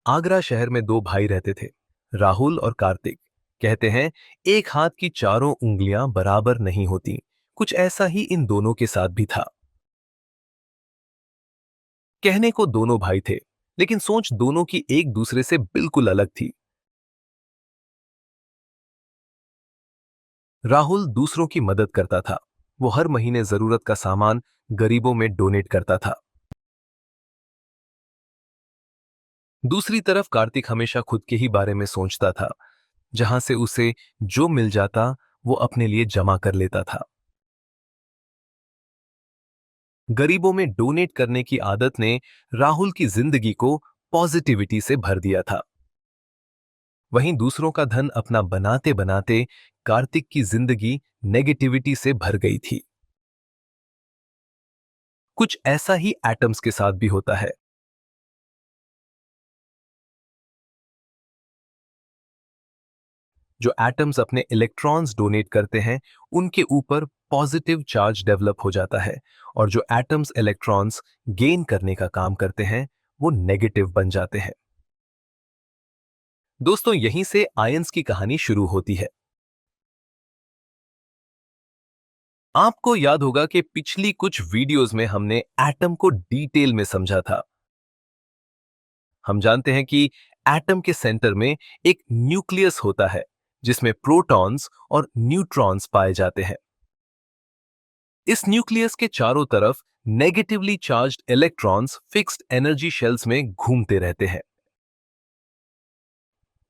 आगरा शहर में दो भाई रहते थे, राहुल और कार्तिक। कहते हैं, एक हाथ की चारों उंगलियां बराबर नहीं होती। कुछ ऐसा ही इन दोनों के साथ भी था। कहने को दोनों भाई थे, लेकिन सोच दोनों की एक दूसरे से बिल्कुल अलग थी। राहुल दूसरों की मदद करता था। वो हर महीने जरूरत का सामान गरीबों में डोनेट करता था। दूसरी तरफ कार्तिक हमेशा खुद के ही बारे में सोचता था। जहां से उसे जो मिल जाता, वो अपने लिए जमा कर लेता था। गरीबों में डोनेट करने की आदत ने राहुल की जिंदगी को पॉजिटिविटी से भर दिया था। वहीं दूसरों का धन अपना बनाते बनाते कार्तिक की जिंदगी नेगेटिविटी से भर गई थी। कुछ ऐसा ही एटम्स के साथ भी होता है। जो एटम्स अपने इलेक्ट्रॉन्स डोनेट करते हैं, उनके ऊपर पॉजिटिव चार्ज डेवलप हो जाता है, और जो एटम्स इलेक्ट्रॉन्स गेन करने का काम करते हैं, वो नेगेटिव बन जाते हैं। दोस्तों, यहीं से आयंस की कहानी शुरू होती है। आपको याद होगा कि पिछली कुछ वीडियोस में हमने एटम को डिटेल में समझा था। हम जानते हैं कि एटम के सेंटर में एक न्यूक्लियस होता है, जिसमें प्रोटॉन्स और न्यूट्रॉन्स पाए जाते हैं। इस न्यूक्लियस के चारों तरफ negatively charged electrons fixed energy shells में घूमते रहते हैं।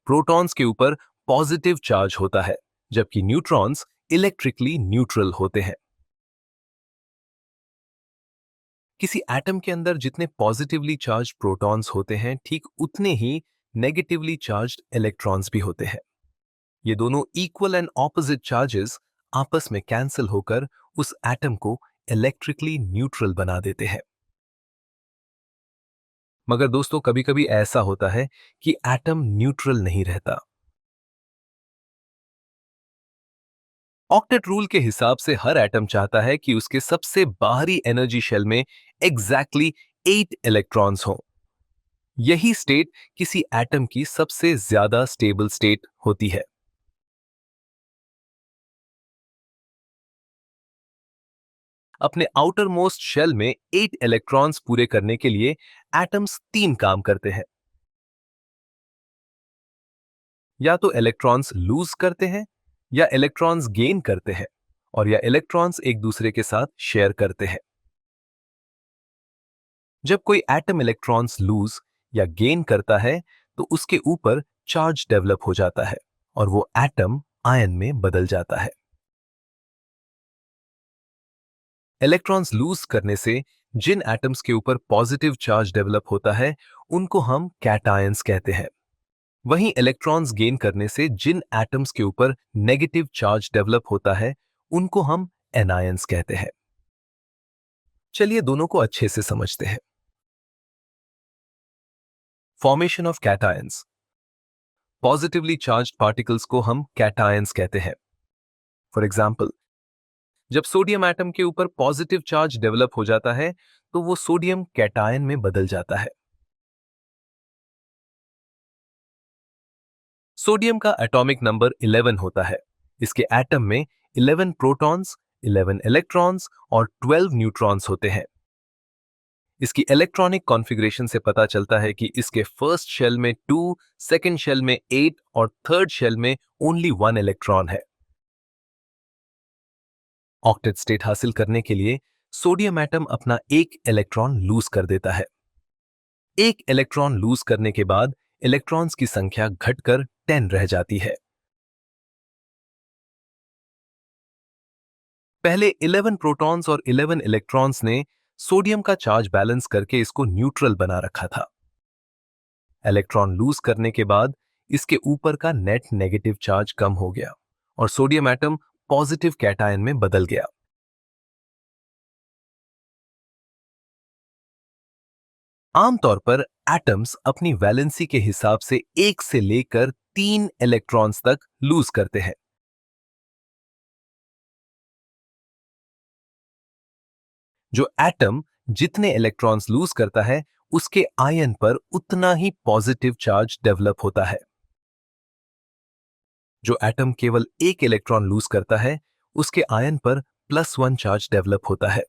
प्रोटॉन्स के ऊपर पॉजिटिव चार्ज होता है, जबकि न्यूट्रॉन्स इलेक्ट्रिकली न्यूट्रल होते हैं। किसी एटम के अंदर जितने पॉजिटिवली चार्ज प्रोटॉन्स होते हैं, ठीक उतने ही नेगेटिवली चार्ज्ड इलेक्ट्रॉन्स भी होते हैं। ये दोनों इक्वल एंड ऑपोजिट चार्जेस आपस में कैंसिल होकर उस एटम को इलेक्ट्रिकली न्यूट्रल बना देते हैं। मगर दोस्तों, कभी कभी ऐसा होता है कि एटम न्यूट्रल नहीं रहता। ऑक्टेट रूल के हिसाब से हर एटम चाहता है कि उसके सबसे बाहरी एनर्जी शेल में एग्जैक्टली 8 इलेक्ट्रॉन्स हों। यही स्टेट किसी एटम की सबसे ज्यादा स्टेबल स्टेट होती है। अपने आउटर मोस्ट शेल में 8 इलेक्ट्रॉन्स पूरे करने के लिए एटम्स तीन काम करते हैं। या तो इलेक्ट्रॉन्स लूज करते हैं, या इलेक्ट्रॉन्स गेन करते हैं, और या इलेक्ट्रॉन्स एक दूसरे के साथ शेयर करते हैं। जब कोई एटम इलेक्ट्रॉन्स लूज या गेन करता है, तो उसके ऊपर चार्ज डेवलप हो जाता है, और वो एटम आयन में बदल जाता है। इलेक्ट्रॉन्स लूज करने से जिन एटम्स के ऊपर पॉजिटिव चार्ज डेवलप होता है, उनको हम कैटायंस कहते हैं। वहीं इलेक्ट्रॉन्स गेन करने से जिन एटम्स के ऊपर नेगेटिव चार्ज डेवलप होता है, उनको हम एनायंस कहते हैं। चलिए दोनों को अच्छे से समझते हैं। Formation of cations. Positively charged particles को हम कैटायंस कहते हैं। फॉर एग्जाम्पल, जब सोडियम एटम के ऊपर पॉजिटिव चार्ज डेवलप हो जाता है, तो वो सोडियम कैटायन में बदल जाता है। सोडियम का एटॉमिक नंबर 11 होता है। इसके एटम में 11 प्रोटॉन्स, 11 इलेक्ट्रॉन्स और 12 न्यूट्रॉन्स होते हैं। इसकी इलेक्ट्रॉनिक कॉन्फ़िगरेशन से पता चलता है कि इसके फर्स्ट शेल में 2, सेकंड शेल में 8 और थर्ड शेल में ओनली 1 इलेक्ट्रॉन है। ऑक्टेट स्टेट हासिल करने के लिए सोडियम एटम अपना एक इलेक्ट्रॉन लूज कर देता है। एक इलेक्ट्रॉन लूज करने के बाद इलेक्ट्रॉन्स की संख्या घटकर 10 रह जाती है। पहले 11 प्रोटॉन्स और 11 इलेक्ट्रॉन्स ने सोडियम का चार्ज बैलेंस करके इसको न्यूट्रल बना रखा था। इलेक्ट्रॉन लूज करने के बाद इसके ऊपर का नेट नेगेटिव चार्ज कम हो गया, और सोडियम एटम पॉजिटिव कैटायन में बदल गया। आमतौर पर एटम्स अपनी वैलेंसी के हिसाब से 1 से लेकर 3 इलेक्ट्रॉन्स तक लूज करते हैं। जो एटम जितने इलेक्ट्रॉन्स लूज करता है, उसके आयन पर उतना ही पॉजिटिव चार्ज डेवलप होता है। जो एटम केवल एक इलेक्ट्रॉन लूज करता है, उसके आयन पर +1 चार्ज डेवलप होता है।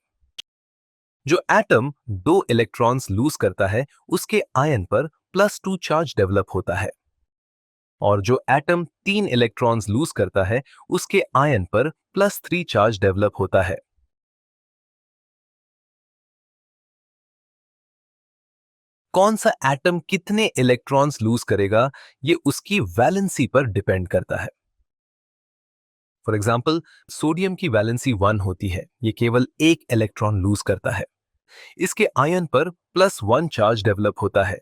जो एटम 2 इलेक्ट्रॉन्स लूज करता है, उसके आयन पर +2 चार्ज डेवलप होता है। और जो एटम 3 इलेक्ट्रॉन्स लूज करता है, उसके आयन पर +3 चार्ज डेवलप होता है। कौन सा एटम कितने इलेक्ट्रॉन्स लूज करेगा, ये उसकी वैलेंसी पर डिपेंड करता है। फॉर एग्जाम्पल, सोडियम की वैलेंसी 1 होती है, ये केवल एक इलेक्ट्रॉन लूज करता है। इसके आयन पर +1 चार्ज डेवलप होता है।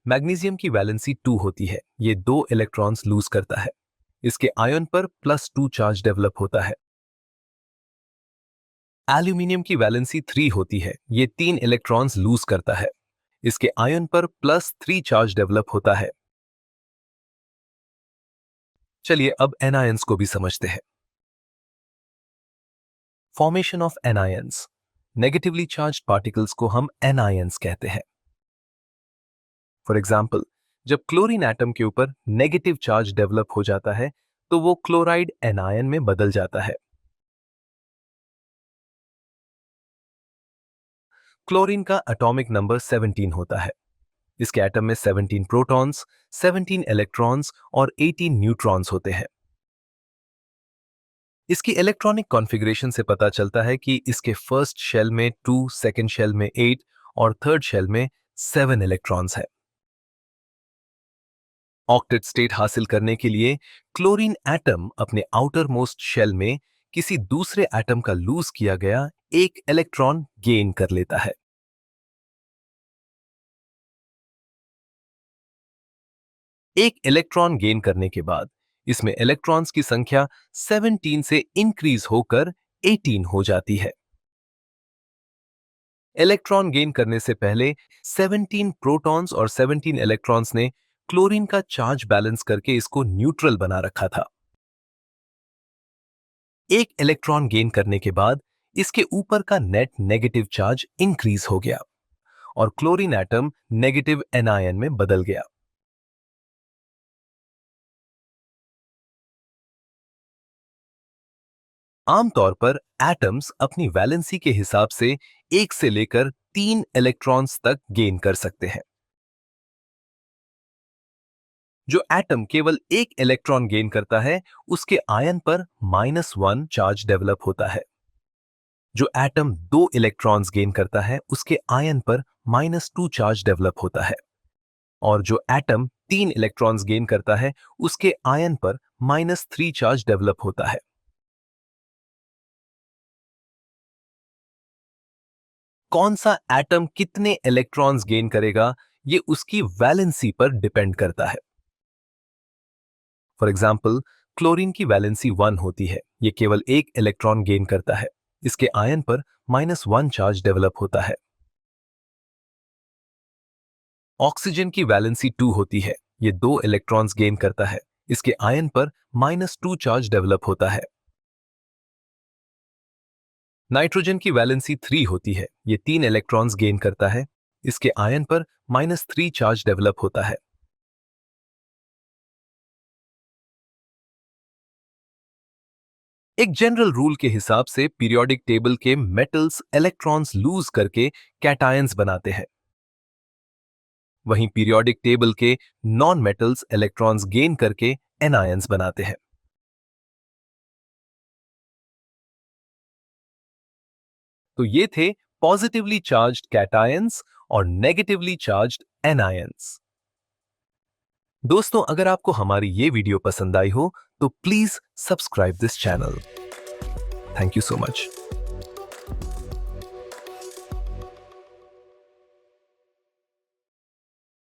मैग्नीशियम की वैलेंसी 2 होती है, ये 2 इलेक्ट्रॉन्स लूज करता है। इसके आयन पर +2 चार्ज डेवलप होता है। एल्यूमिनियम की वैलेंसी 3 होती है, ये 3 इलेक्ट्रॉन्स लूज करता है। इसके आयन पर +3 चार्ज डेवलप होता है। चलिए अब एनायंस को भी समझते हैं। Formation of anions. Negatively charge particles को हम एनायंस कहते हैं। फॉर एग्जाम्पल, जब क्लोरीन एटम के ऊपर नेगेटिव चार्ज डेवलप हो जाता है, तो वो क्लोराइड एनायन में बदल जाता है। क्लोरीन का एटॉमिक नंबर 17 होता है। इसके एटम में 17 प्रोटॉन्स, 17 इलेक्ट्रॉन्स और 18 न्यूट्रॉन्स होते हैं। इसकी इलेक्ट्रॉनिक कॉन्फ़िगरेशन से पता चलता है कि इसके फर्स्ट शेल में 2, सेकंड शेल में 8 और थर्ड शेल में 7 इलेक्ट्रॉन्स हैं। ऑक्टेट स्टेट हासिल करने के लिए क्लोरीन एटम अपने आउटर मोस्ट शेल में किसी दूसरे एटम का लूज किया गया एक इलेक्ट्रॉन गेन कर लेता है। एक इलेक्ट्रॉन गेन करने के बाद इसमें इलेक्ट्रॉन्स की संख्या 17 से इंक्रीज होकर 18 हो जाती है। इलेक्ट्रॉन गेन करने से पहले 17 प्रोटॉन्स और 17 इलेक्ट्रॉन्स ने क्लोरीन का चार्ज बैलेंस करके इसको न्यूट्रल बना रखा था। एक इलेक्ट्रॉन गेन करने के बाद इसके ऊपर का नेट नेगेटिव चार्ज इंक्रीज हो गया और क्लोरीन एटम नेगेटिव एनायन में बदल गया। आमतौर पर एटम्स अपनी वैलेंसी के हिसाब से 1 से लेकर 3 इलेक्ट्रॉन्स तक गेन कर सकते हैं। जो एटम केवल एक इलेक्ट्रॉन गेन करता है, उसके आयन पर -1 चार्ज डेवलप होता है। जो एटम 2 इलेक्ट्रॉन्स गेन करता है, उसके आयन पर -2 चार्ज डेवलप होता है। और जो एटम 3 इलेक्ट्रॉन्स गेन करता है, उसके आयन पर -3 चार्ज डेवलप होता है। कौन सा एटम कितने इलेक्ट्रॉन्स गेन करेगा, ये उसकी वैलेंसी पर डिपेंड करता है। फॉर एग्जाम्पल, क्लोरीन की वैलेंसी 1 होती है, ये केवल एक इलेक्ट्रॉन गेन करता है। इसके आयन पर -1 चार्ज डेवलप होता है। ऑक्सीजन की वैलेंसी 2 होती है, ये 2 इलेक्ट्रॉन्स गेन करता है। इसके आयन पर -2 चार्ज डेवलप होता है। नाइट्रोजन की वैलेंसी 3 होती है, ये 3 इलेक्ट्रॉन्स गेन करता है। इसके आयन पर -3 चार्ज डेवलप होता है। एक जनरल रूल के हिसाब से पीरियोडिक टेबल के मेटल्स इलेक्ट्रॉन्स लूज करके कैटायंस बनाते हैं। वहीं पीरियोडिक टेबल के नॉन मेटल्स इलेक्ट्रॉन्स गेन करके एनायंस बनाते हैं। तो ये थे पॉजिटिवली चार्ज्ड कैटायंस और नेगेटिवली चार्ज्ड एनायंस। दोस्तों, अगर आपको हमारी ये वीडियो पसंद आई हो तो please subscribe this channel. Thank you so much.